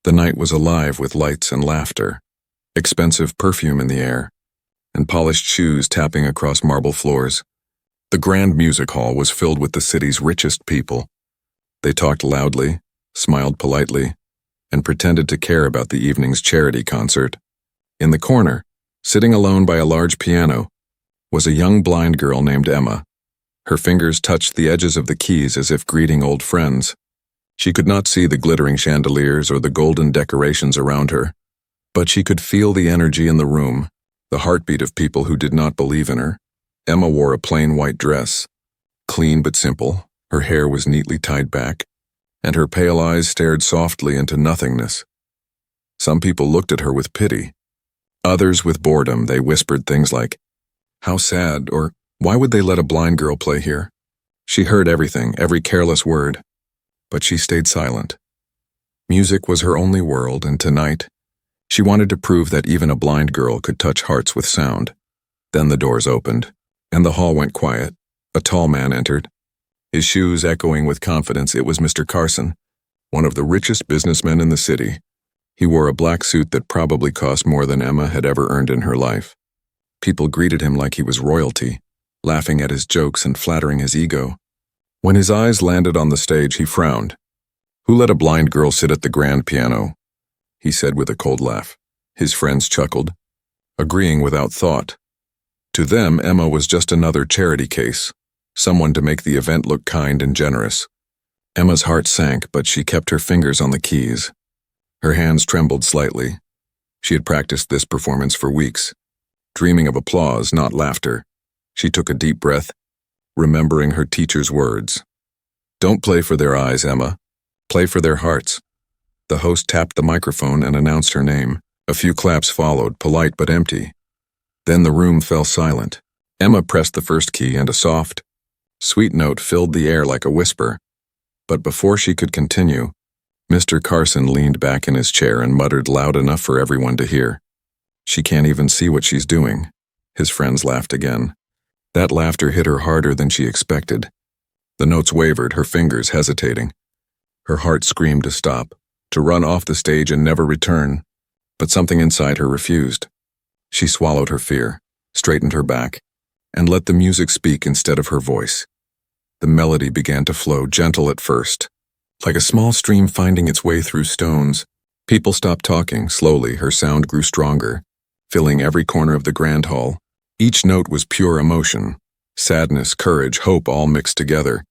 The night was alive with lights and laughter, expensive perfume in the air, and polished shoes tapping across marble floors. The grand music hall was filled with the city's richest people. They talked loudly, smiled politely, and pretended to care about the evening's charity concert. In the corner, sitting alone by a large piano, was a young blind girl named Emma. Her fingers touched the edges of the keys as if greeting old friends. She could not see the glittering chandeliers or the golden decorations around her, but she could feel the energy in the room, the heartbeat of people who did not believe in her. Emma wore a plain white dress, clean but simple. Her hair was neatly tied back, and her pale eyes stared softly into nothingness. Some people looked at her with pity. Others with boredom. They whispered things like, "How sad," or "Why would they let a blind girl play here?" She heard everything, every careless word, but she stayed silent. Music was her only world, and tonight, she wanted to prove that even a blind girl could touch hearts with sound. Then the doors opened, and the hall went quiet. A tall man entered, his shoes echoing with confidence. It was Mr. Carson, one of the richest businessmen in the city. He wore a black suit that probably cost more than Emma had ever earned in her life. People greeted him like he was royalty, laughing at his jokes and flattering his ego. When his eyes landed on the stage, he frowned. "Who let a blind girl sit at the grand piano?" he said with a cold laugh. His friends chuckled, agreeing without thought. To them, Emma was just another charity case, someone to make the event look kind and generous. Emma's heart sank, but she kept her fingers on the keys. Her hands trembled slightly. She had practiced this performance for weeks, dreaming of applause, not laughter. She took a deep breath, remembering her teacher's words. "Don't play for their eyes, Emma. Play for their hearts." The host tapped the microphone and announced her name. A few claps followed, polite but empty. Then the room fell silent. Emma pressed the first key, and a soft, sweet note filled the air like a whisper. But before she could continue, Mr. Carson leaned back in his chair and muttered loud enough for everyone to hear, "She can't even see what she's doing." His friends laughed again. That laughter hit her harder than she expected. The notes wavered, her fingers hesitating. Her heart screamed to stop, to run off the stage and never return, but something inside her refused. She swallowed her fear, straightened her back, and let the music speak instead of her voice. The melody began to flow, gentle at first, like a small stream finding its way through stones. People stopped talking. Slowly, her sound grew stronger, filling every corner of the grand hall. Each note was pure emotion, sadness, courage, hope, all mixed together.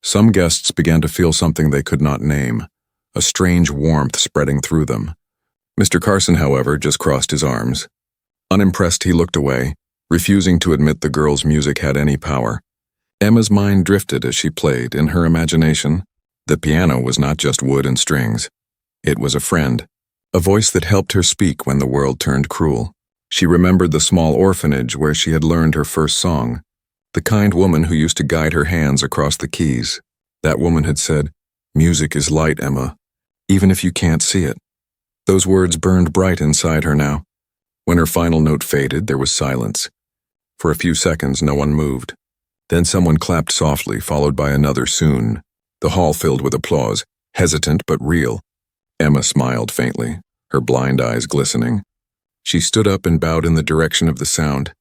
Some guests began to feel something they could not name, a strange warmth spreading through them. Mr. Carson, however, just crossed his arms. Unimpressed, he looked away, refusing to admit the girl's music had any power. Emma's mind drifted as she played. In her imagination, the piano was not just wood and strings. It was a friend, a voice that helped her speak when the world turned cruel. She remembered the small orphanage where she had learned her first song, the kind woman who used to guide her hands across the keys. That woman had said, "Music is light, Emma, even if you can't see it." Those words burned bright inside her now. When her final note faded, there was silence. For a few seconds, no one moved. Then someone clapped softly, followed by another soon. The hall filled with applause, hesitant but real. Emma smiled faintly, her blind eyes glistening. She stood up and bowed in the direction of the sound.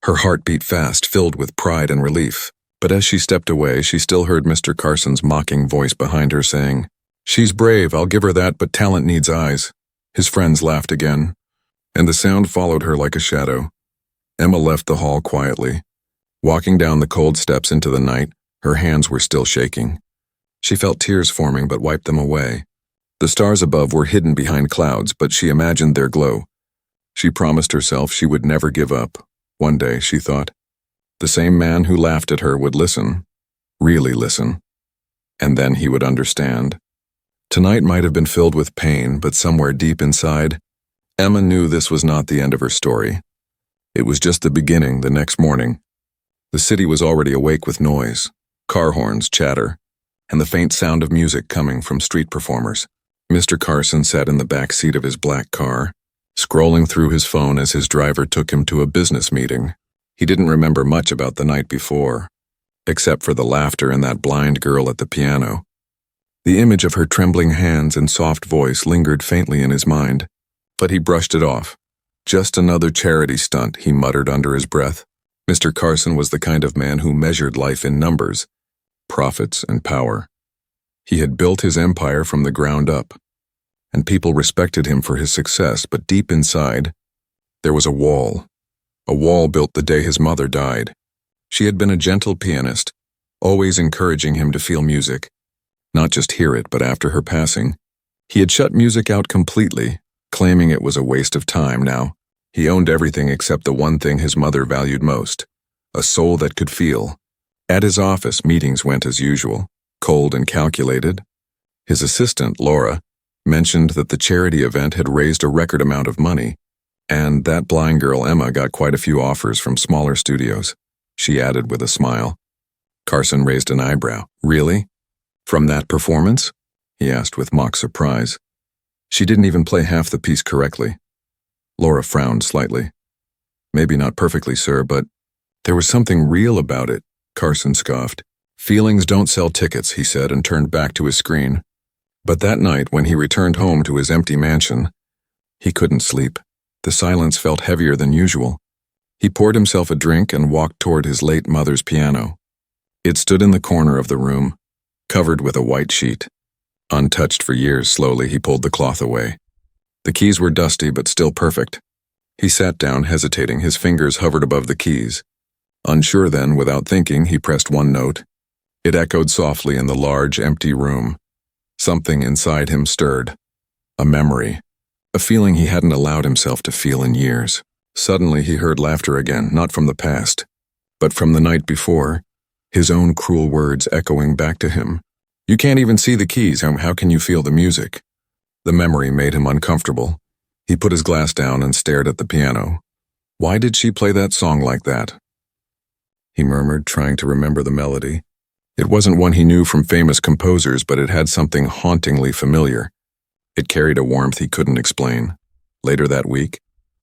Her heart beat fast, filled with pride and relief. But as she stepped away, she still heard Mr. Carson's mocking voice behind her saying, "She's brave, I'll give her that, but talent needs eyes." His friends laughed again, and the sound followed her like a shadow. Emma left the hall quietly. Walking down the cold steps into the night, her hands were still shaking. She felt tears forming but wiped them away. The stars above were hidden behind clouds, but she imagined their glow. She promised herself she would never give up. One day, she thought, the same man who laughed at her would listen, really listen, and then he would understand. Tonight might have been filled with pain, but somewhere deep inside, Emma knew this was not the end of her story. It was just the beginning. The next morning, the city was already awake with noise, car horns, chatter, and the faint sound of music coming from street performers. Mr. Carson sat in the back seat of his black car, scrolling through his phone as his driver took him to a business meeting. He didn't remember much about the night before, except for the laughter and that blind girl at the piano. The image of her trembling hands and soft voice lingered faintly in his mind, but he brushed it off. Just another charity stunt, he muttered under his breath. Mr. Carson was the kind of man who measured life in numbers, profits, and power. He had built his empire from the ground up, and people respected him for his success, but deep inside, there was a wall built the day his mother died. She had been a gentle pianist, always encouraging him to feel music, not just hear it, but after her passing. He had shut music out completely, claiming it was a waste of time now. He owned everything except the one thing his mother valued most, a soul that could feel. At his office, meetings went as usual, cold and calculated. His assistant, Laura, mentioned that the charity event had raised a record amount of money, and that blind girl Emma got quite a few offers from smaller studios, she added with a smile. Carson raised an eyebrow. Really? From that performance? He asked with mock surprise. She didn't even play half the piece correctly. Laura frowned slightly. Maybe not perfectly, sir, but there was something real about it, Carson scoffed. Feelings don't sell tickets, he said, and turned back to his screen. But that night, when he returned home to his empty mansion, he couldn't sleep. The silence felt heavier than usual. He poured himself a drink and walked toward his late mother's piano. It stood in the corner of the room, covered with a white sheet. Untouched for years, slowly he pulled the cloth away. The keys were dusty but still perfect. He sat down, hesitating, his fingers hovered above the keys. Unsure then, without thinking, he pressed one note. It echoed softly in the large, empty room. Something inside him stirred. A memory. A feeling he hadn't allowed himself to feel in years. Suddenly he heard laughter again, not from the past, but from the night before, his own cruel words echoing back to him. You can't even see the keys, how can you feel the music? The memory made him uncomfortable. He put his glass down and stared at the piano. Why did she play that song like that? He murmured, trying to remember the melody. It wasn't one he knew from famous composers, but it had something hauntingly familiar. It carried a warmth he couldn't explain. Later that week,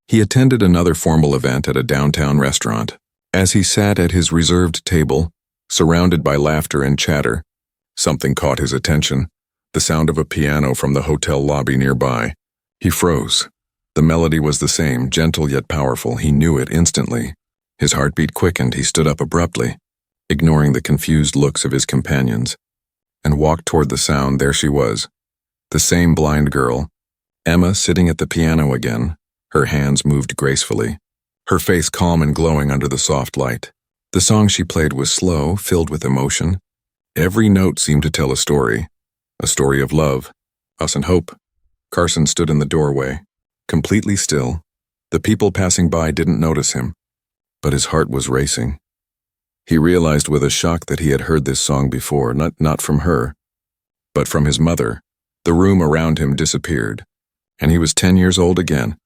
he attended another formal event at a downtown restaurant. As he sat at his reserved table, surrounded by laughter and chatter, something caught his attention, the sound of a piano from the hotel lobby nearby. He froze. The melody was the same, gentle yet powerful. He knew it instantly. His heartbeat quickened. He stood up abruptly, ignoring the confused looks of his companions, and walked toward the sound. There she was, the same blind girl, Emma, sitting at the piano again. Her hands moved gracefully, her face calm and glowing under the soft light. The song she played was slow, filled with emotion. Every note seemed to tell a story of love, us and hope. Carson stood in the doorway, completely still. The people passing by didn't notice him, but his heart was racing. He realized with a shock that he had heard this song before, not from her, but from his mother. The room around him disappeared, and he was 10 years old again,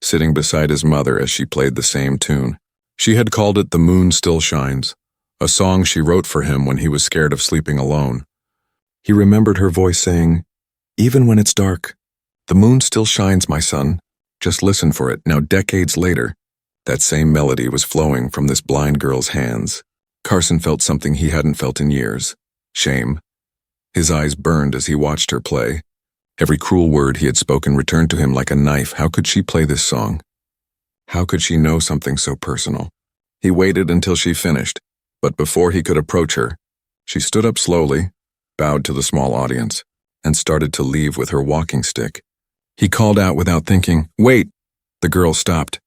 sitting beside his mother as she played the same tune. She had called it The Moon Still Shines, a song she wrote for him when he was scared of sleeping alone. He remembered her voice saying, "Even when it's dark, the moon still shines, my son. Just listen for it." Now, decades later, that same melody was flowing from this blind girl's hands. Carson felt something he hadn't felt in years. Shame. His eyes burned as he watched her play. Every cruel word he had spoken returned to him like a knife. How could she play this song? How could she know something so personal? He waited until she finished, but before he could approach her, she stood up slowly, bowed to the small audience, and started to leave with her walking stick. He called out without thinking, "Wait!" The girl stopped,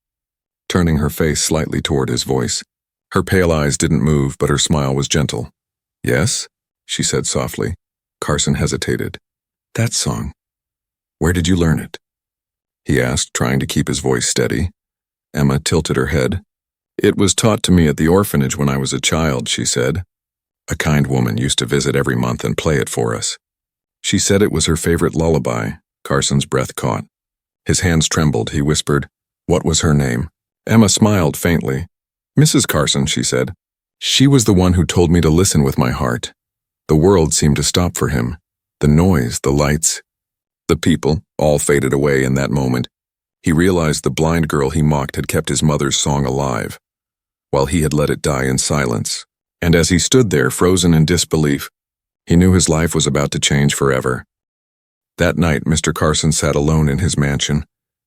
turning her face slightly toward his voice. Her pale eyes didn't move, but her smile was gentle. "Yes?" she said softly. Carson hesitated. "That song. Where did you learn it?" he asked, trying to keep his voice steady. Emma tilted her head. "It was taught to me at the orphanage when I was a child," she said. "A kind woman used to visit every month and play it for us. She said it was her favorite lullaby." Carson's breath caught. His hands trembled. He whispered, "What was her name?" Emma smiled faintly. "Mrs. Carson," she said. "She was the one who told me to listen with my heart." The world seemed to stop for him. The noise, the lights, the people, all faded away in that moment. He realized the blind girl he mocked had kept his mother's song alive, while he had let it die in silence. And as he stood there, frozen in disbelief, He knew his life was about to change forever. That night, Mr. Carson sat alone in his mansion,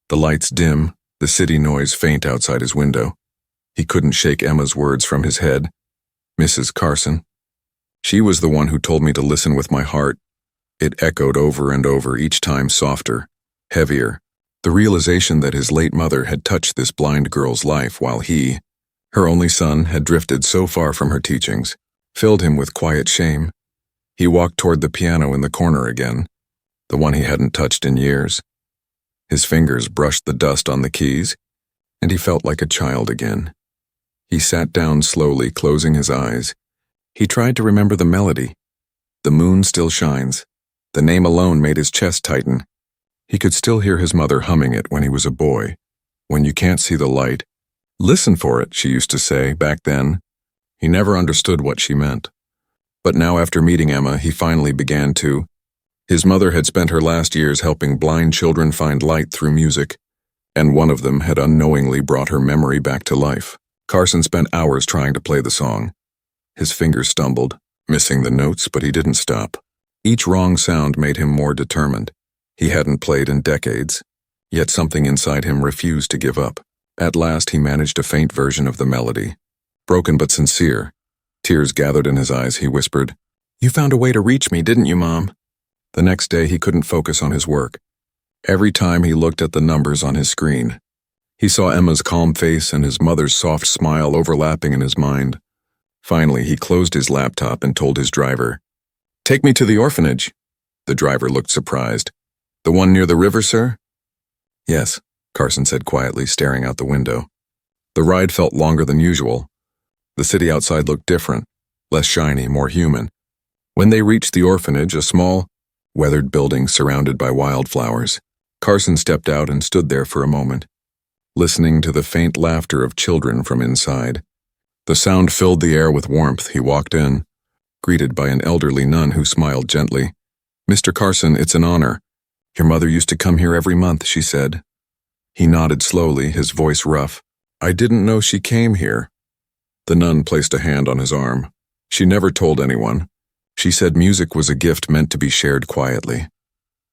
the lights dim, the city noise faint outside his window. He couldn't shake Emma's words from his head. Mrs. Carson. She was the one who told me to listen with my heart. It echoed over and over, each time softer, heavier. The realization that his late mother had touched this blind girl's life while he, her only son, had drifted so far from her teachings, filled him with quiet shame. He walked toward the piano in the corner again, the one he hadn't touched in years. His fingers brushed the dust on the keys, and he felt like a child again. He sat down slowly, closing his eyes. He tried to remember the melody. The moon still shines. The name alone made his chest tighten. He could still hear his mother humming it when he was a boy. When you can't see the light, listen for it, she used to say back then. He never understood what she meant. But now, after meeting Emma, he finally began to. His mother had spent her last years helping blind children find light through music, and one of them had unknowingly brought her memory back to life. Carson spent hours trying to play the song. His fingers stumbled, missing the notes, but he didn't stop. Each wrong sound made him more determined. He hadn't played in decades, yet something inside him refused to give up. At last he managed a faint version of the melody. Broken but sincere. Tears gathered in his eyes, he whispered, "You found a way to reach me, didn't you, Mom?" The next day he couldn't focus on his work. Every time he looked at the numbers on his screen, he saw Emma's calm face and his mother's soft smile overlapping in his mind. Finally, he closed his laptop and told his driver, "Take me to the orphanage." The driver looked surprised. "The one near the river, sir?" "Yes," Carson said quietly, staring out the window. The ride felt longer than usual. The city outside looked different, less shiny, more human. When they reached the orphanage, a small, weathered building surrounded by wildflowers, Carson stepped out and stood there for a moment, listening to the faint laughter of children from inside. The sound filled the air with warmth. He walked in, greeted by an elderly nun who smiled gently. "Mr. Carson, it's an honor. Your mother used to come here every month," she said. He nodded slowly, his voice rough. "I didn't know she came here." The nun placed a hand on his arm. She never told anyone. She said music was a gift meant to be shared quietly.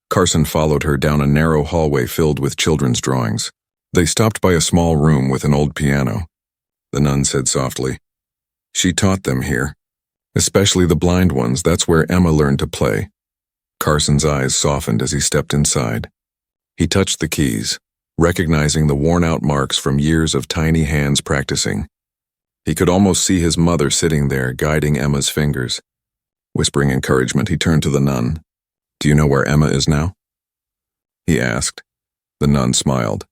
Carson followed her down a narrow hallway filled with children's drawings. They stopped by a small room with an old piano. The nun said softly, "She taught them here. Especially the blind ones, that's where Emma learned to play." Carson's eyes softened as he stepped inside. He touched the keys, recognizing the worn-out marks from years of tiny hands practicing. He could almost see his mother sitting there, guiding Emma's fingers. Whispering encouragement, he turned to the nun. "Do you know where Emma is now?" he asked. The nun smiled.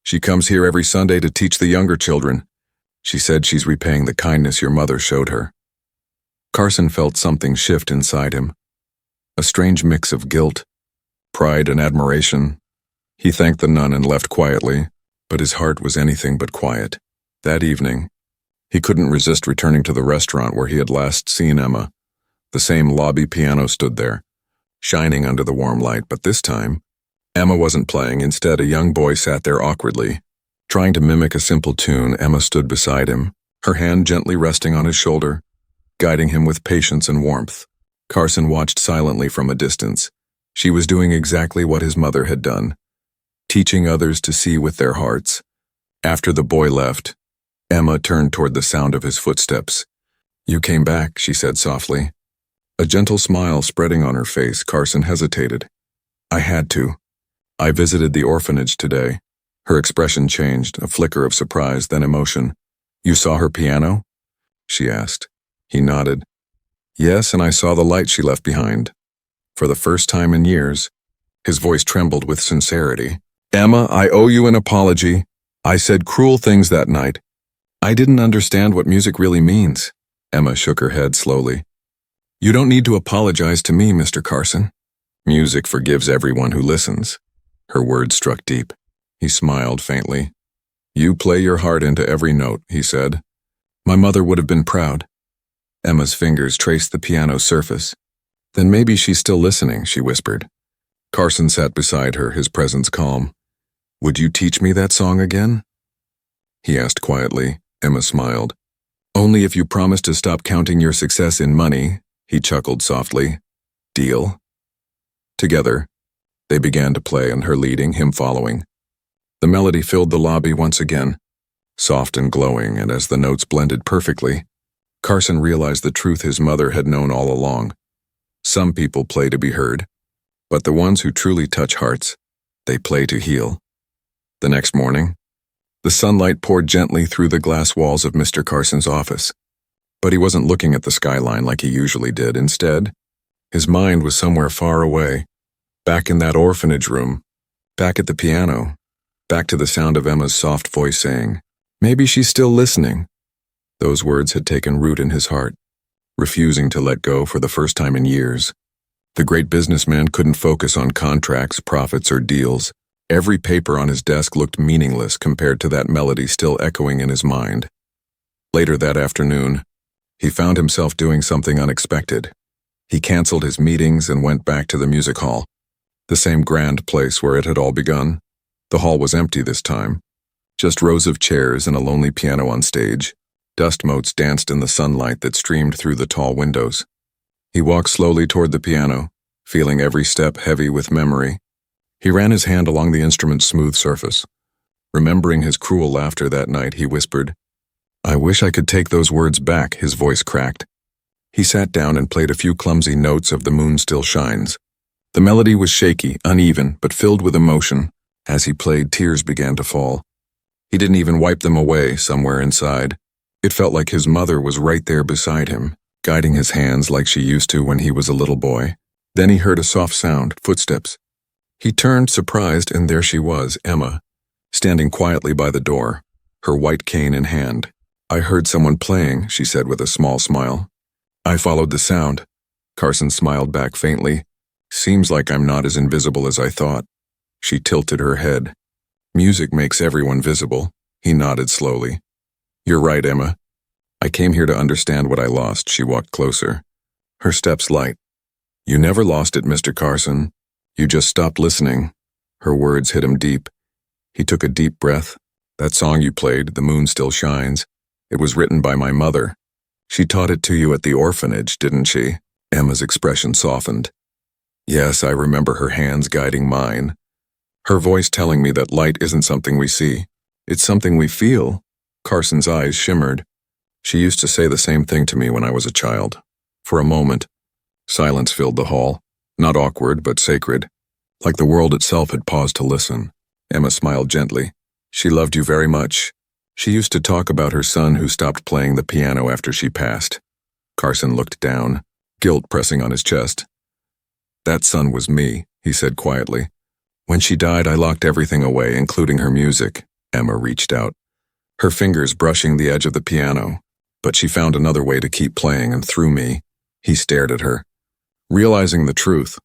"She comes here every Sunday to teach the younger children. She said she's repaying the kindness your mother showed her." Carson felt something shift inside him. A strange mix of guilt, pride, and admiration. He thanked the nun and left quietly, but his heart was anything but quiet. That evening, he couldn't resist returning to the restaurant where he had last seen Emma. The same lobby piano stood there, shining under the warm light, but this time, Emma wasn't playing. Instead, a young boy sat there awkwardly. Trying to mimic a simple tune, Emma stood beside him, her hand gently resting on his shoulder, guiding him with patience and warmth. Carson watched silently from a distance. She was doing exactly what his mother had done, teaching others to see with their hearts. After the boy left, Emma turned toward the sound of his footsteps. "You came back," she said softly. A gentle smile spreading on her face, Carson hesitated. "I had to. I visited the orphanage today." Her expression changed, a flicker of surprise, then emotion. "You saw her piano?" she asked. He nodded. "Yes, and I saw the light she left behind." For the first time in years, his voice trembled with sincerity. "Emma, I owe you an apology. I said cruel things that night. I didn't understand what music really means." Emma shook her head slowly. "You don't need to apologize to me, Mr. Carson. Music forgives everyone who listens." Her words struck deep. He smiled faintly. "You play your heart into every note," he said. "My mother would have been proud." Emma's fingers traced the piano's surface. "Then maybe she's still listening," she whispered. Carson sat beside her, his presence calm. "Would you teach me that song again?" he asked quietly. Emma smiled. "Only if you promise to stop counting your success in money He chuckled softly. Deal? Together, they began to play, and her leading, him following. The melody filled the lobby once again, soft and glowing, and as the notes blended perfectly, Carson realized the truth his mother had known all along. Some people play to be heard, but the ones who truly touch hearts, they play to heal. The next morning, the sunlight poured gently through the glass walls of Mr. Carson's office. But he wasn't looking at the skyline like he usually did. Instead, his mind was somewhere far away, back in that orphanage room, back at the piano, back to the sound of Emma's soft voice saying, "Maybe she's still listening." Those words had taken root in his heart, refusing to let go for the first time in years. The great businessman couldn't focus on contracts, profits, or deals. Every paper on his desk looked meaningless compared to that melody still echoing in his mind. Later that afternoon, he found himself doing something unexpected. He canceled his meetings and went back to the music hall, the same grand place where it had all begun. The hall was empty this time, just rows of chairs and a lonely piano on stage. Dust motes danced in the sunlight that streamed through the tall windows. He walked slowly toward the piano, feeling every step heavy with memory. He ran his hand along the instrument's smooth surface. Remembering his cruel laughter that night, he whispered, "I wish I could take those words back," his voice cracked. He sat down and played a few clumsy notes of "The Moon Still Shines." The melody was shaky, uneven, but filled with emotion. As he played, tears began to fall. He didn't even wipe them away somewhere inside. It felt like his mother was right there beside him, guiding his hands like she used to when he was a little boy. Then he heard a soft sound, footsteps. He turned, surprised, and there she was, Emma, standing quietly by the door, her white cane in hand. "I heard someone playing," she said with a small smile. "I followed the sound." Carson smiled back faintly. "Seems like I'm not as invisible as I thought." She tilted her head. "Music makes everyone visible." He nodded slowly. "You're right, Emma. I came here to understand what I lost." She walked closer, her steps light. "You never lost it, Mr. Carson. You just stopped listening." Her words hit him deep. He took a deep breath. "That song you played, 'The Moon Still Shines,' it was written by my mother. She taught it to you at the orphanage, didn't she?" Emma's expression softened. "Yes, I remember her hands guiding mine. Her voice telling me that light isn't something we see. It's something we feel." Carson's eyes shimmered. "She used to say the same thing to me when I was a child." For a moment, silence filled the hall. Not awkward, but sacred, like the world itself had paused to listen. Emma smiled gently. "She loved you very much. She used to talk about her son who stopped playing the piano after she passed." Carson looked down, guilt pressing on his chest. "That son was me," he said quietly. "When she died, I locked everything away, including her music." Emma reached out, her fingers brushing the edge of the piano, but she found another way to keep playing, and through me, he stared at her. Realizing the truth,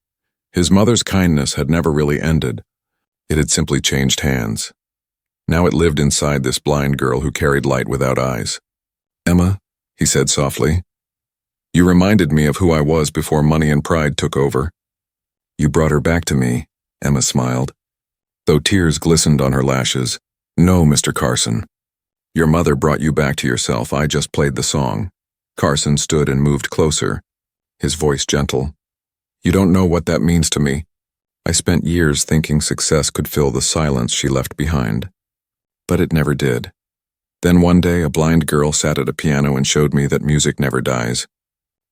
his mother's kindness had never really ended. It had simply changed hands. Now it lived inside this blind girl who carried light without eyes. "Emma," he said softly, "you reminded me of who I was before money and pride took over." "You brought her back to me," Emma smiled, though tears glistened on her lashes. "No, Mr. Carson. Your mother brought you back to yourself. I just played the song." Carson stood and moved closer, his voice gentle. "You don't know what that means to me. I spent years thinking success could fill the silence she left behind. But it never did. Then one day a blind girl sat at a piano and showed me that music never dies.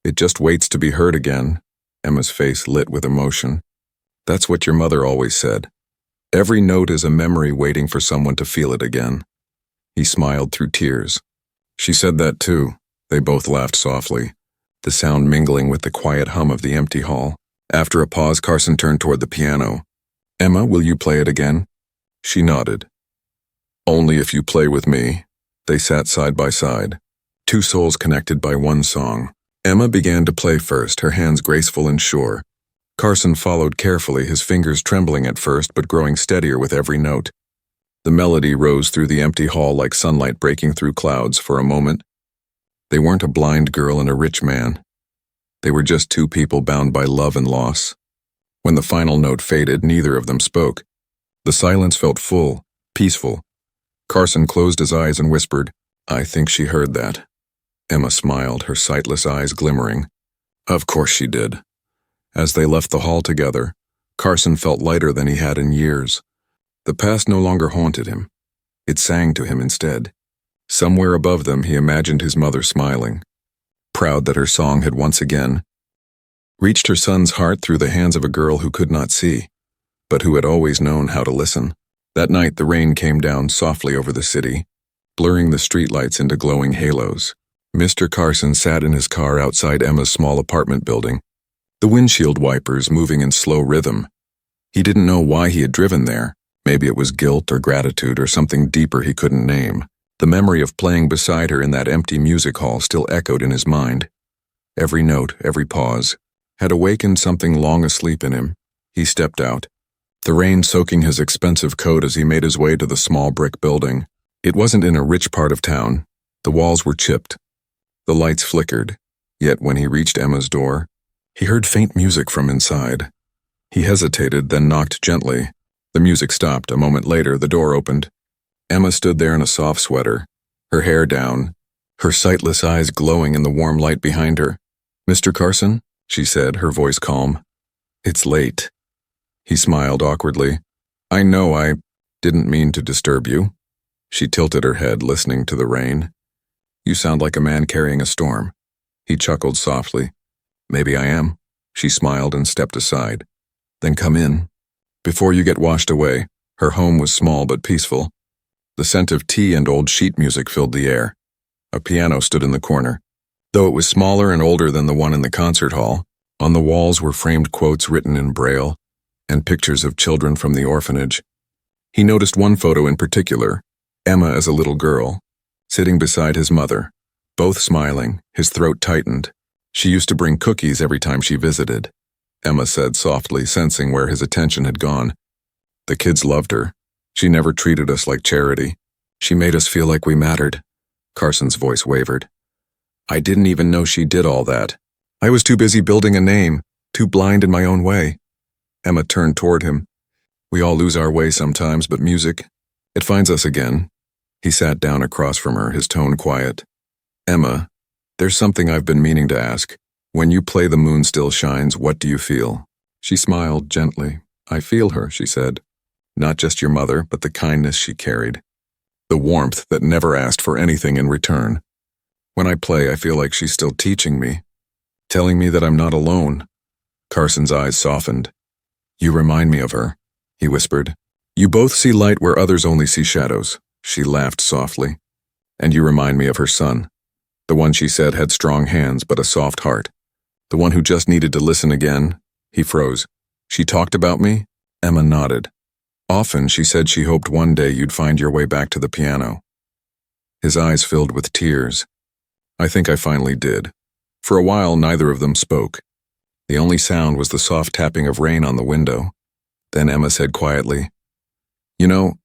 It just waits to be heard again." Emma's face lit with emotion. "That's what your mother always said. Every note is a memory waiting for someone to feel it again." He smiled through tears. She said that too. They both laughed softly, the sound mingling with the quiet hum of the empty hall. After a pause, Carson turned toward the piano. "Emma, will you play it again?" She nodded. "Only if you play with me." They sat side by side, two souls connected by one song. Emma began to play first, her hands graceful and sure. Carson followed carefully, his fingers trembling at first but growing steadier with every note. The melody rose through the empty hall like sunlight breaking through clouds. For a moment, they weren't a blind girl and a rich man. They were just two people bound by love and loss. When the final note faded, neither of them spoke. The silence felt full, peaceful. Carson closed his eyes and whispered, "I think she heard that." Emma smiled, her sightless eyes glimmering. Of course she did. As they left the hall together, Carson felt lighter than he had in years. The past no longer haunted him. It sang to him instead. Somewhere above them he imagined his mother smiling, proud that her song had once again reached her son's heart through the hands of a girl who could not see, but who had always known how to listen. That night the rain came down softly over the city, blurring the streetlights into glowing halos. Mr. Carson sat in his car outside Emma's small apartment building, the windshield wipers moving in slow rhythm. He didn't know why he had driven there. Maybe it was guilt or gratitude or something deeper he couldn't name. The memory of playing beside her in that empty music hall still echoed in his mind. Every note, every pause, had awakened something long asleep in him. He stepped out, the rain soaking his expensive coat as he made his way to the small brick building. It wasn't in a rich part of town. The walls were chipped. The lights flickered. Yet when he reached Emma's door, he heard faint music from inside. He hesitated, then knocked gently. The music stopped. A moment later, the door opened. Emma stood there in a soft sweater, her hair down, her sightless eyes glowing in the warm light behind her. "Mr. Carson?" she said, her voice calm. "It's late." He smiled awkwardly. "I know I didn't mean to disturb you." She tilted her head, listening to the rain. "You sound like a man carrying a storm." He chuckled softly. "Maybe I am." She smiled and stepped aside. "Then come in." Before you get washed away, her home was small but peaceful. The scent of tea and old sheet music filled the air. A piano stood in the corner. Though it was smaller and older than the one in the concert hall, on the walls were framed quotes written in Braille and pictures of children from the orphanage. He noticed one photo in particular, Emma as a little girl, sitting beside his mother, both smiling. His throat tightened. She used to bring cookies every time she visited, Emma said softly, sensing where his attention had gone. The kids loved her. She never treated us like charity. She made us feel like we mattered. Carson's voice wavered. "I didn't even know she did all that. I was too busy building a name, too blind in my own way." Emma turned toward him. "We all lose our way sometimes, but music, it finds us again." He sat down across from her, his tone quiet. "Emma, there's something I've been meaning to ask. When you play The Moon Still Shines, what do you feel?" She smiled gently. "I feel her," she said. "Not just your mother, but the kindness she carried. The warmth that never asked for anything in return. When I play, I feel like she's still teaching me, telling me that I'm not alone." Carson's eyes softened. "You remind me of her," he whispered. "You both see light where others only see shadows." She laughed softly. "And you remind me of her son. The one she said had strong hands but a soft heart. The one who just needed to listen again." He froze. "She talked about me?" Emma nodded. "Often she said she hoped one day you'd find your way back to the piano." His eyes filled with tears. "I think I finally did." For a while, neither of them spoke. The only sound was the soft tapping of rain on the window. Then Emma said quietly, "You know,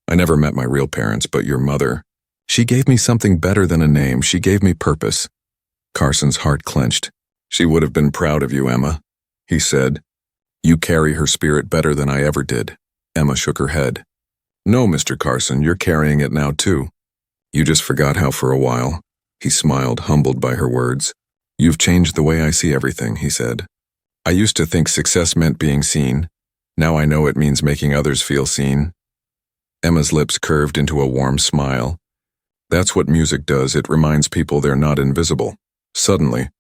I never met my real parents, but your mother, she gave me something better than a name. She gave me purpose." Carson's heart clenched. "She would have been proud of you, Emma," he said. "You carry her spirit better than I ever did." Emma shook her head. "No, Mr. Carson, you're carrying it now too. You just forgot how for a while." He smiled, humbled by her words. "You've changed the way I see everything," he said. "I used to think success meant being seen. Now I know it means making others feel seen." Emma's lips curved into a warm smile. "That's what music does. It reminds people they're not invisible." Suddenly,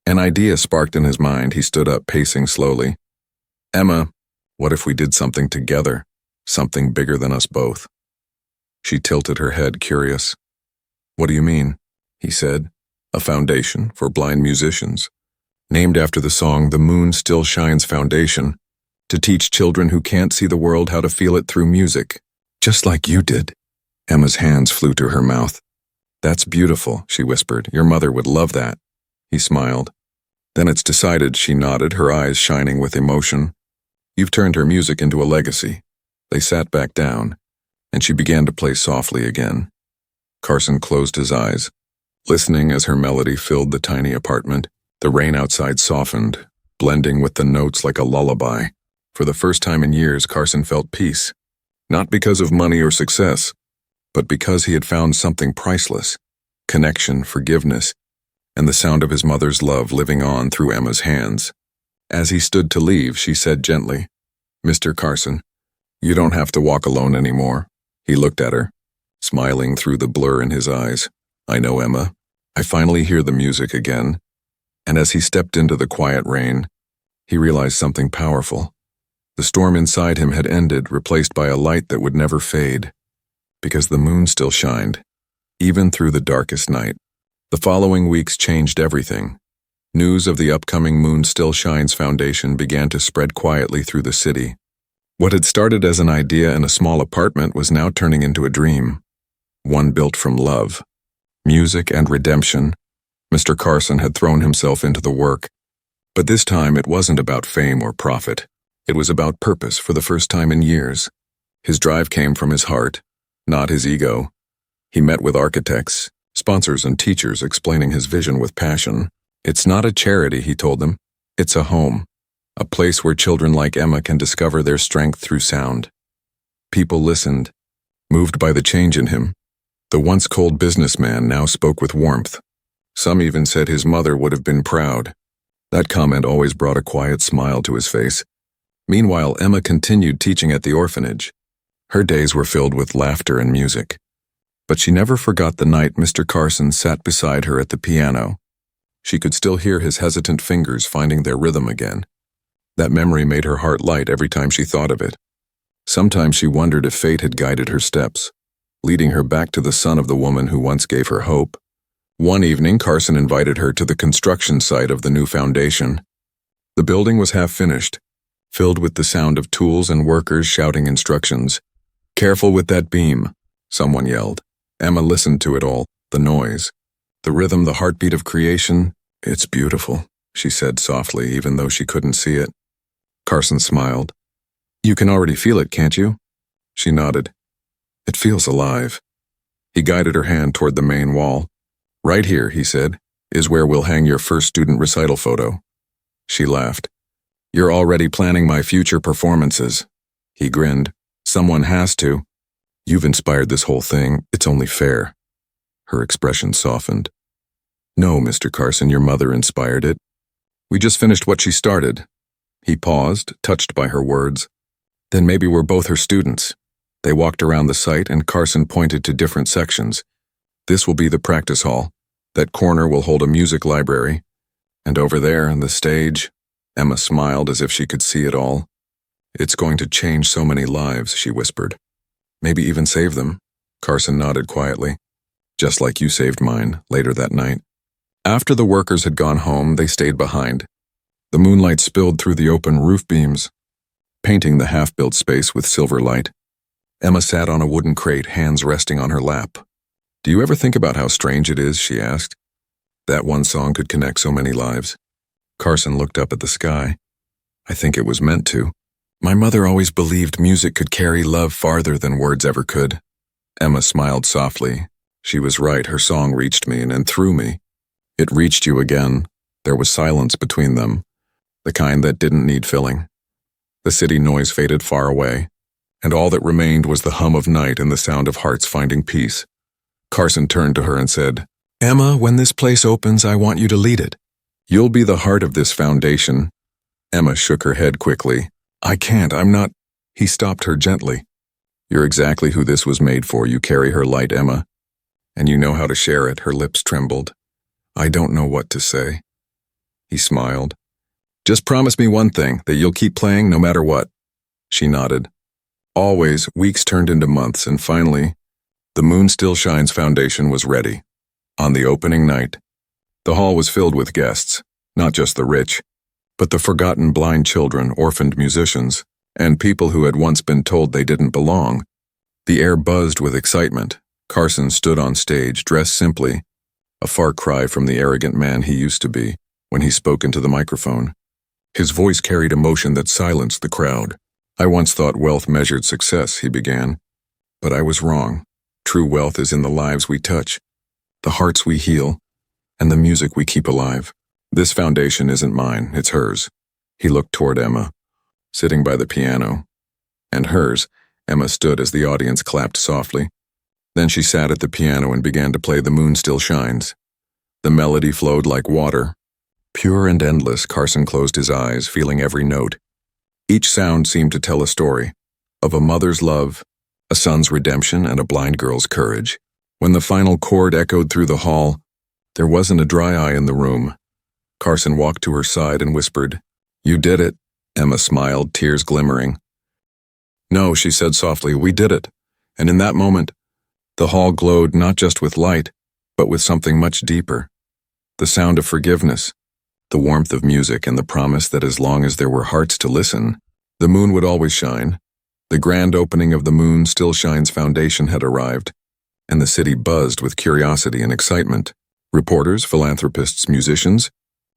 an idea sparked in his mind. He stood up, pacing slowly. "Emma, what if we did something together? Something bigger than us both?" She tilted her head, curious. "What do you mean?" he said. "A foundation for blind musicians, named after the song The Moon Still Shines Foundation, to teach children who can't see the world how to feel it through music, just like you did." Emma's hands flew to her mouth. "That's beautiful," she whispered. "Your mother would love that." He smiled. "Then it's decided," she nodded, her eyes shining with emotion. "You've turned her music into a legacy." They sat back down, and she began to play softly again. Carson closed his eyes, listening as her melody filled the tiny apartment. The rain outside softened, blending with the notes like a lullaby. For the first time in years, Carson felt peace, not because of money or success, but because he had found something priceless: connection, forgiveness, and the sound of his mother's love living on through Emma's hands. As he stood to leave, she said gently, "Mr. Carson, you don't have to walk alone anymore." He looked at her, smiling through the blur in his eyes. "I know, Emma. I finally hear the music again." And as he stepped into the quiet rain, he realized something powerful. The storm inside him had ended, replaced by a light that would never fade, because the moon still shined, even through the darkest night. The following weeks changed everything. News of the upcoming Moon Still Shines Foundation began to spread quietly through the city. What had started as an idea in a small apartment was now turning into a dream, one built from love, music, and redemption. Mr. Carson had thrown himself into the work, but this time it wasn't about fame or profit. It was about purpose for the first time in years. His drive came from his heart, not his ego. He met with architects, sponsors, and teachers explaining his vision with passion. "It's not a charity," he told them. "It's a home, a place where children like Emma can discover their strength through sound." People listened, moved by the change in him. The once cold businessman now spoke with warmth. Some even said his mother would have been proud. That comment always brought a quiet smile to his face. Meanwhile, Emma continued teaching at the orphanage. Her days were filled with laughter and music. But she never forgot the night Mr. Carson sat beside her at the piano. She could still hear his hesitant fingers finding their rhythm again. That memory made her heart light every time she thought of it. Sometimes she wondered if fate had guided her steps, leading her back to the son of the woman who once gave her hope. One evening, Carson invited her to the construction site of the new foundation. The building was half finished, filled with the sound of tools and workers shouting instructions. "Careful with that beam," someone yelled. Emma listened to it all, the noise, the rhythm, the heartbeat of creation. "It's beautiful," she said softly, even though she couldn't see it. Carson smiled. "You can already feel it, can't you?" She nodded. "It feels alive." He guided her hand toward the main wall. "Right here," he said, "is where we'll hang your first student recital photo." She laughed. "You're already planning my future performances." He grinned. "Someone has to. You've inspired this whole thing. It's only fair." Her expression softened. "No, Mr. Carson, your mother inspired it. We just finished what she started." He paused, touched by her words. "Then maybe we're both her students." They walked around the site and Carson pointed to different sections. "This will be the practice hall. That corner will hold a music library. And over there, on the stage," Emma smiled as if she could see it all. "It's going to change so many lives," she whispered. "Maybe even save them." Carson nodded quietly. "Just like you saved mine," later that night. After the workers had gone home, they stayed behind. The moonlight spilled through the open roof beams, painting the half-built space with silver light. Emma sat on a wooden crate, hands resting on her lap. "Do you ever think about how strange it is?" she asked. "That one song could connect so many lives." Carson looked up at the sky. "I think it was meant to. My mother always believed music could carry love farther than words ever could." Emma smiled softly. She was right. Her song reached me and through me. "It reached you again." There was silence between them, the kind that didn't need filling. The city noise faded far away, and all that remained was the hum of night and the sound of hearts finding peace. Carson turned to her and said, "Emma, when this place opens, I want you to lead it. You'll be the heart of this foundation." Emma shook her head quickly. "I can't, I'm not." He stopped her gently. "You're exactly who this was made for. You carry her light, Emma. And you know how to share it." Her lips trembled. "I don't know what to say." He smiled. "Just promise me one thing, that you'll keep playing no matter what." She nodded. Always, weeks turned into months, and finally, the Moon Still Shines Foundation was ready. On the opening night, the hall was filled with guests, not just the rich, but the forgotten blind children, orphaned musicians, and people who had once been told they didn't belong. The air buzzed with excitement. Carson stood on stage, dressed simply, a far cry from the arrogant man he used to be when he spoke into the microphone. His voice carried emotion that silenced the crowd. "I once thought wealth measured success," he began. "But I was wrong. True wealth is in the lives we touch, the hearts we heal, and the music we keep alive. This foundation isn't mine, it's hers." He looked toward Emma, sitting by the piano. "And hers." Emma stood as the audience clapped softly. Then she sat at the piano and began to play The Moon Still Shines. The melody flowed like water. Pure and endless, Carson closed his eyes, feeling every note. Each sound seemed to tell a story, of a mother's love, a son's redemption, and a blind girl's courage. When the final chord echoed through the hall, there wasn't a dry eye in the room. Carson walked to her side and whispered, "You did it." Emma smiled, tears glimmering. "No," she said softly, "we did it." And in that moment, the hall glowed not just with light, but with something much deeper. The sound of forgiveness, the warmth of music, and the promise that as long as there were hearts to listen, the moon would always shine. The grand opening of the Moon Still Shines Foundation had arrived, and the city buzzed with curiosity and excitement. Reporters, philanthropists, musicians,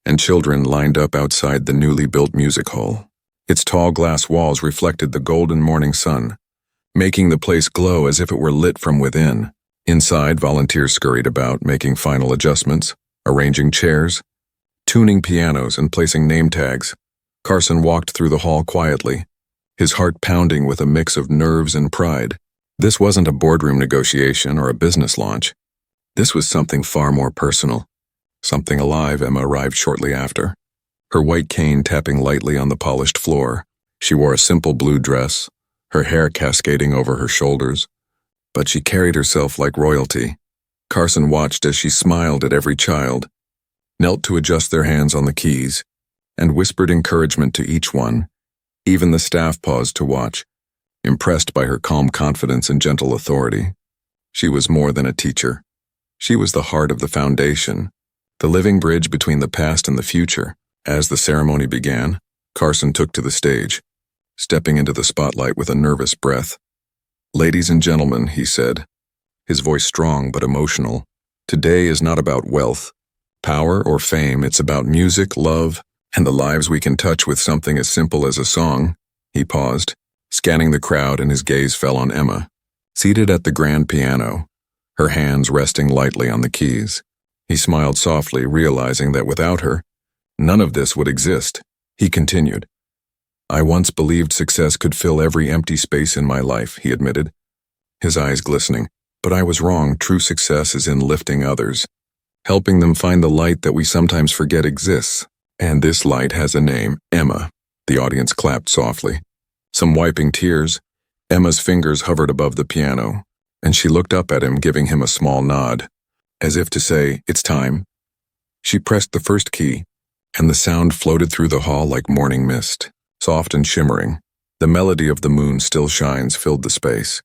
and children lined up outside the newly built music hall. Its tall glass walls reflected the golden morning sun, making the place glow as if it were lit from within. Inside, volunteers scurried about, making final adjustments, arranging chairs, tuning pianos, and placing name tags. Carson walked through the hall quietly, his heart pounding with a mix of nerves and pride. This wasn't a boardroom negotiation or a business launch. This was something far more personal, something alive. Emma arrived shortly after, her white cane tapping lightly on the polished floor. She wore a simple blue dress, her hair cascading over her shoulders, but she carried herself like royalty. Carson watched as she smiled at every child, knelt to adjust their hands on the keys, and whispered encouragement to each one. Even the staff paused to watch, impressed by her calm confidence and gentle authority. She was more than a teacher. She was the heart of the foundation, the living bridge between the past and the future. As the ceremony began, Carson took to the stage, stepping into the spotlight with a nervous breath. "Ladies and gentlemen," he said, his voice strong but emotional, "today is not about wealth, power, or fame. It's about music, love, and the lives we can touch with something as simple as a song." He paused, scanning the crowd, and his gaze fell on Emma, seated at the grand piano, her hands resting lightly on the keys. He smiled softly, realizing that without her, none of this would exist. He continued, "I once believed success could fill every empty space in my life," he admitted, his eyes glistening. "But I was wrong. True success is in lifting others, helping them find the light that we sometimes forget exists. And this light has a name, Emma." The audience clapped softly. Some wiping tears, Emma's fingers hovered above the piano, and she looked up at him, giving him a small nod, as if to say, "It's time." She pressed the first key, and the sound floated through the hall like morning mist, soft and shimmering. The melody of The Moon Still Shines filled the space,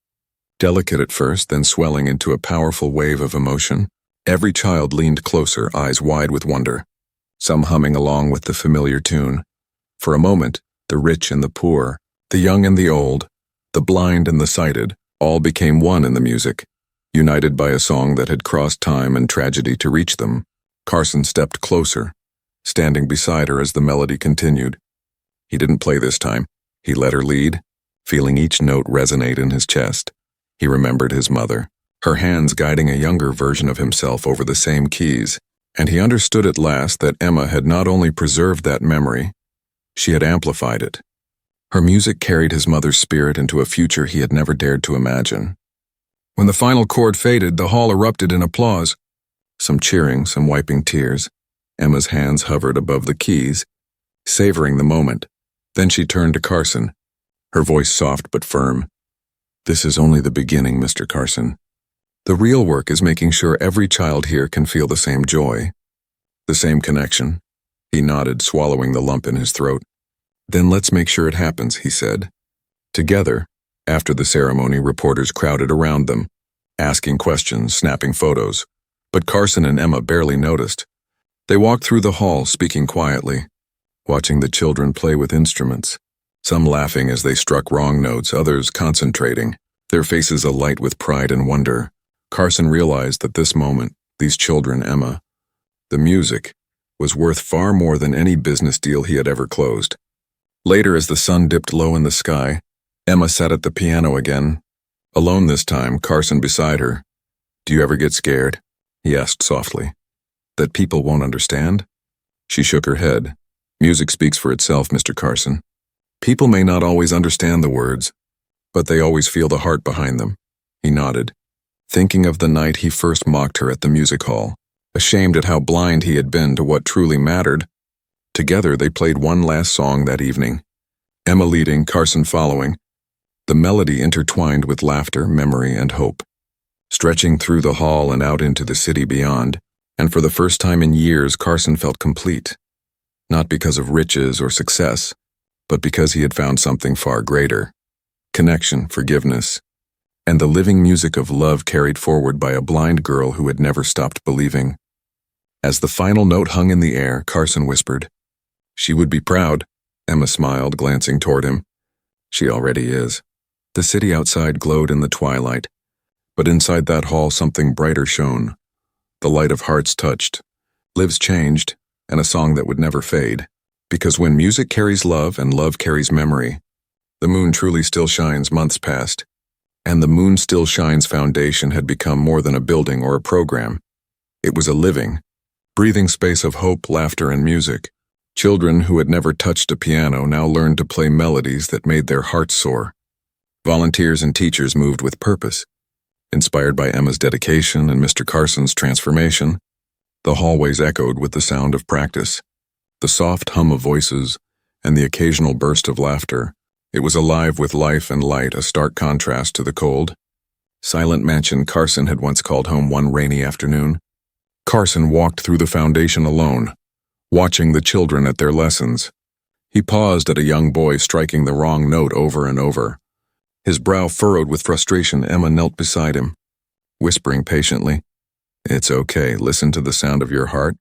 delicate at first, then swelling into a powerful wave of emotion. Every child leaned closer, eyes wide with wonder, some humming along with the familiar tune. For a moment, the rich and the poor, the young and the old, the blind and the sighted, all became one in the music, united by a song that had crossed time and tragedy to reach them. Carson stepped closer, standing beside her as the melody continued. He didn't play this time. He let her lead, feeling each note resonate in his chest. He remembered his mother, her hands guiding a younger version of himself over the same keys, and he understood at last that Emma had not only preserved that memory, she had amplified it. Her music carried his mother's spirit into a future he had never dared to imagine. When the final chord faded, the hall erupted in applause. Some cheering, some wiping tears. Emma's hands hovered above the keys, savoring the moment. Then she turned to Carson, her voice soft but firm. "This is only the beginning, Mr. Carson. The real work is making sure every child here can feel the same joy, the same connection." He nodded, swallowing the lump in his throat. "Then let's make sure it happens," he said. Together, after the ceremony, reporters crowded around them, asking questions, snapping photos. But Carson and Emma barely noticed. They walked through the hall, speaking quietly, watching the children play with instruments, some laughing as they struck wrong notes, others concentrating, their faces alight with pride and wonder. Carson realized that this moment, these children, Emma, the music, was worth far more than any business deal he had ever closed. Later, as the sun dipped low in the sky, Emma sat at the piano again, alone this time, Carson beside her. "Do you ever get scared?" he asked softly. "That people won't understand?" She shook her head. "Music speaks for itself, Mr. Carson. People may not always understand the words, but they always feel the heart behind them." He nodded, thinking of the night he first mocked her at the music hall. ashamed at how blind he had been to what truly mattered. Together they played one last song that evening, Emma leading, Carson following, the melody intertwined with laughter, memory, and hope, stretching through the hall and out into the city beyond. And for the first time in years, Carson felt complete, not because of riches or success, but because he had found something far greater: connection, forgiveness, and the living music of love carried forward by a blind girl who had never stopped believing. As the final note hung in the air, Carson whispered, "She would be proud." Emma smiled, glancing toward him. "She already is." The city outside glowed in the twilight, but inside that hall something brighter shone. The light of hearts touched, lives changed, and a song that would never fade. Because when music carries love and love carries memory, the moon truly still shines. Months passed, and the Moon Still Shines Foundation had become more than a building or a program. It was a living, breathing space of hope, laughter, and music. Children who had never touched a piano now learned to play melodies that made their hearts soar. Volunteers and teachers moved with purpose. Inspired by Emma's dedication and Mr. Carson's transformation, the hallways echoed with the sound of practice, the soft hum of voices, and the occasional burst of laughter. It was alive with life and light, a stark contrast to the cold, silent mansion Carson had once called home one rainy afternoon. Carson walked through the foundation alone, watching the children at their lessons. He paused at a young boy striking the wrong note over and over. His brow furrowed with frustration. Emma knelt beside him, whispering patiently, "It's okay, listen to the sound of your heart,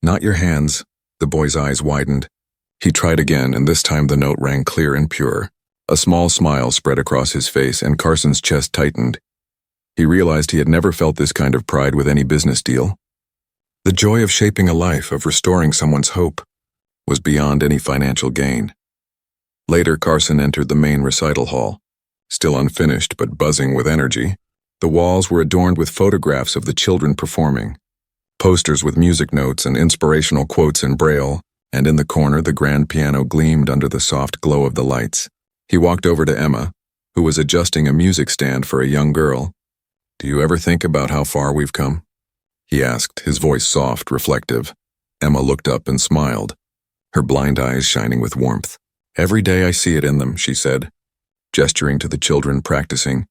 not your hands." The boy's eyes widened. He tried again, and this time the note rang clear and pure. A small smile spread across his face, and Carson's chest tightened. He realized he had never felt this kind of pride with any business deal. The joy of shaping a life, of restoring someone's hope, was beyond any financial gain. Later, Carson entered the main recital hall, still unfinished but buzzing with energy. The walls were adorned with photographs of the children performing, posters with music notes and inspirational quotes in Braille, and in the corner the grand piano gleamed under the soft glow of the lights. He walked over to Emma, who was adjusting a music stand for a young girl. "Do you ever think about how far we've come?" he asked, his voice soft, reflective. Emma looked up and smiled, her blind eyes shining with warmth. "Every day I see it in them," she said, gesturing to the children practicing.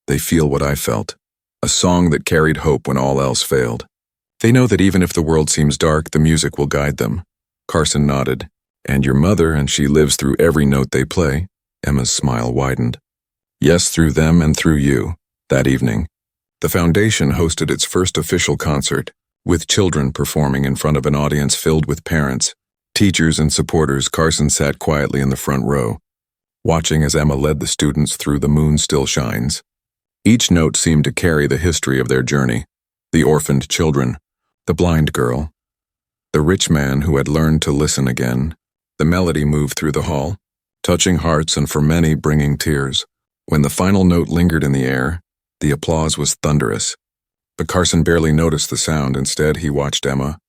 "They feel what I felt, a song that carried hope when all else failed. They know that even if the world seems dark, the music will guide them." Carson nodded. "And your mother, and she lives through every note they play." Emma's smile widened. "Yes, through them and through you." That evening, the foundation hosted its first official concert, with children performing in front of an audience filled with parents, teachers, and supporters. Carson sat quietly in the front row, watching as Emma led the students through The Moon Still Shines. Each note seemed to carry the history of their journey: the orphaned children, the blind girl, the rich man who had learned to listen again. The melody moved through the hall, touching hearts and for many bringing tears. When the final note lingered in the air, the applause was thunderous. But Carson barely noticed the sound. Instead, he watched Emma,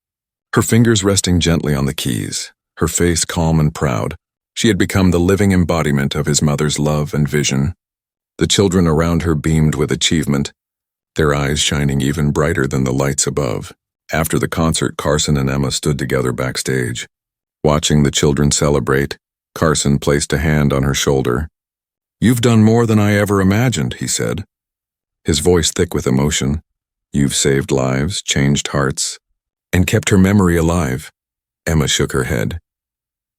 her fingers resting gently on the keys, her face calm and proud. She had become the living embodiment of his mother's love and vision. The children around her beamed with achievement, their eyes shining even brighter than the lights above. After the concert, Carson and Emma stood together backstage. Watching the children celebrate, Carson placed a hand on her shoulder. "You've done more than I ever imagined," he said, his voice thick with emotion. "You've saved lives, changed hearts, and kept her memory alive." Emma shook her head.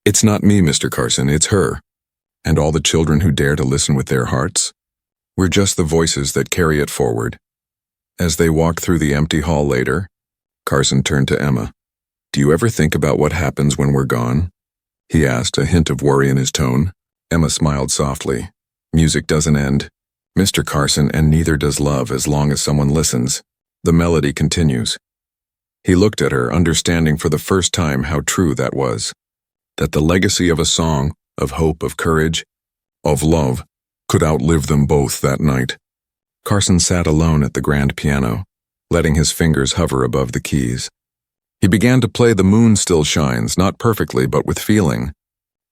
"It's not me, Mr. Carson, it's her, and all the children who dare to listen with their hearts. We're just the voices that carry it forward." As they walked through the empty hall later, Carson turned to Emma. "Do you ever think about what happens when we're gone?" he asked, a hint of worry in his tone. Emma smiled softly. "Music doesn't end, Mr. Carson, and neither does love as long as someone listens. The melody continues." He looked at her, understanding for the first time how true that was. That the legacy of a song, of hope, of courage, of love, could outlive them both that night. Carson sat alone at the grand piano, letting his fingers hover above the keys. He began to play The Moon Still Shines, not perfectly but with feeling.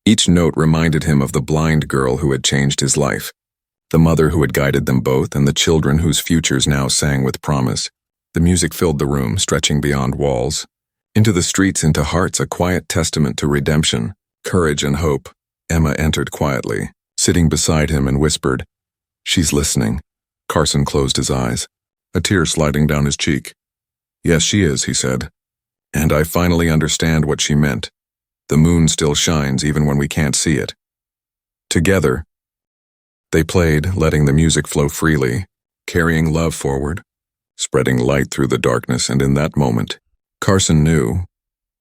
Each note reminded him of the blind girl who had changed his life, the mother who had guided them both, and the children whose futures now sang with promise. The music filled the room, stretching beyond walls. Into the streets, into hearts, a quiet testament to redemption, courage, and hope. Emma entered quietly, sitting beside him, and whispered, "She's listening." Carson closed his eyes, a tear sliding down his cheek. "Yes, she is," he said. "And I finally understand what she meant. The moon still shines even when we can't see it." Together, they played, letting the music flow freely, carrying love forward, spreading light through the darkness, and in that moment, Carson knew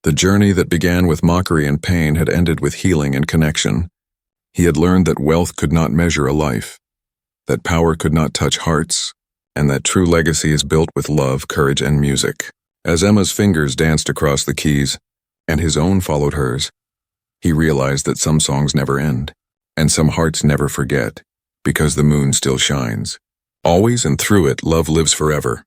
the journey that began with mockery and pain had ended with healing and connection. He had learned that wealth could not measure a life, that power could not touch hearts, and that true legacy is built with love, courage, and music. As Emma's fingers danced across the keys, and his own followed hers, he realized that some songs never end, and some hearts never forget, because the moon still shines. Always, and through it, love lives forever.